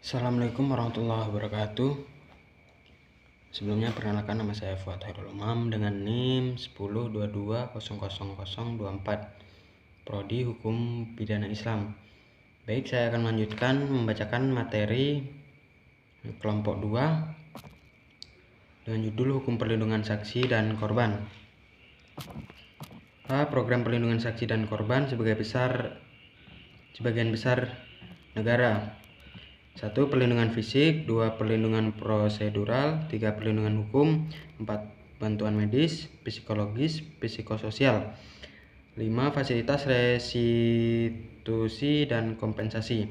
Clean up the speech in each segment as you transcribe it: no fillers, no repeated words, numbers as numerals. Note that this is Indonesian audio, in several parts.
Assalamualaikum warahmatullahi wabarakatuh. Sebelumnya perkenalkan, nama saya Fuad Hairul Umam dengan NIM 1022000024, Prodi Hukum Pidana Islam. Baik, saya akan melanjutkan membacakan materi kelompok 2 dengan judul Hukum Perlindungan Saksi dan Korban. Program perlindungan saksi dan korban sebagian besar negara. 1. Perlindungan fisik, 2. Perlindungan prosedural, 3. Perlindungan hukum, 4. Bantuan medis, psikologis, psikososial, 5. Fasilitas restitusi dan kompensasi.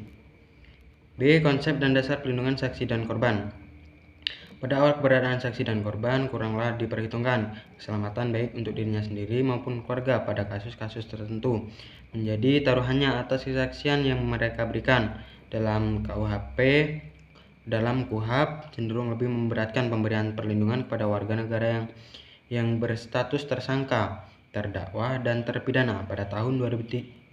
B. Konsep dan dasar perlindungan saksi dan korban. Pada awal keberadaan saksi dan korban, kuranglah diperhitungkan keselamatan baik untuk dirinya sendiri maupun keluarga pada kasus-kasus tertentu. Menjadi taruhannya atas kesaksian yang mereka berikan. Dalam KUHP cenderung lebih memberatkan pemberian perlindungan kepada warga negara yang berstatus tersangka, terdakwa, dan terpidana pada tahun 2003.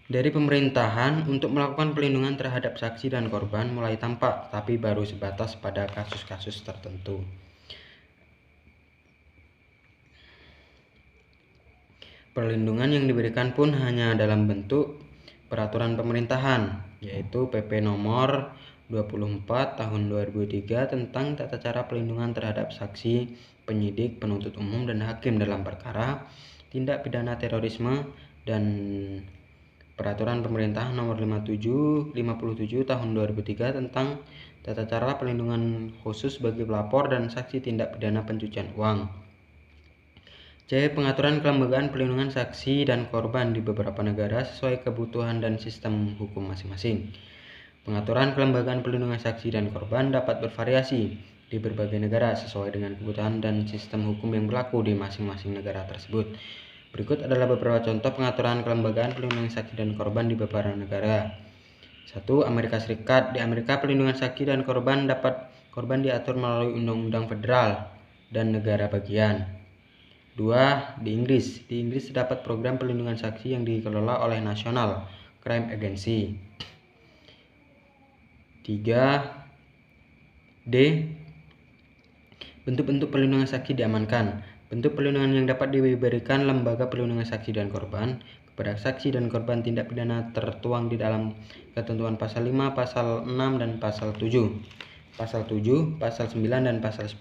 Dari pemerintahan untuk melakukan perlindungan terhadap saksi dan korban mulai tampak, tapi baru sebatas pada kasus-kasus tertentu. Perlindungan yang diberikan pun hanya dalam bentuk peraturan pemerintahan, yaitu PP nomor 24 tahun 2003 tentang tata cara perlindungan terhadap saksi, penyidik, penuntut umum, dan hakim dalam perkara tindak pidana terorisme, dan Peraturan Pemerintah Nomor 57 tahun 2003 tentang tata cara perlindungan khusus bagi pelapor dan saksi tindak pidana pencucian uang. C. Pengaturan kelembagaan perlindungan saksi dan korban di beberapa negara sesuai kebutuhan dan sistem hukum masing-masing. Pengaturan kelembagaan perlindungan saksi dan korban dapat bervariasi di berbagai negara sesuai dengan kebutuhan dan sistem hukum yang berlaku di masing-masing negara tersebut. Berikut adalah beberapa contoh pengaturan kelembagaan perlindungan saksi dan korban di beberapa negara. 1. Amerika Serikat. Di Amerika, perlindungan saksi dan korban diatur melalui undang-undang federal dan negara bagian. 2. Di Inggris. Di Inggris terdapat program perlindungan saksi yang dikelola oleh National Crime Agency. 3. D. Bentuk-bentuk perlindungan saksi diamankan. Bentuk perlindungan yang dapat diberikan lembaga perlindungan saksi dan korban kepada saksi dan korban tindak pidana tertuang di dalam ketentuan pasal 5, pasal 6, dan pasal 7. Pasal 7, pasal 9, dan pasal 10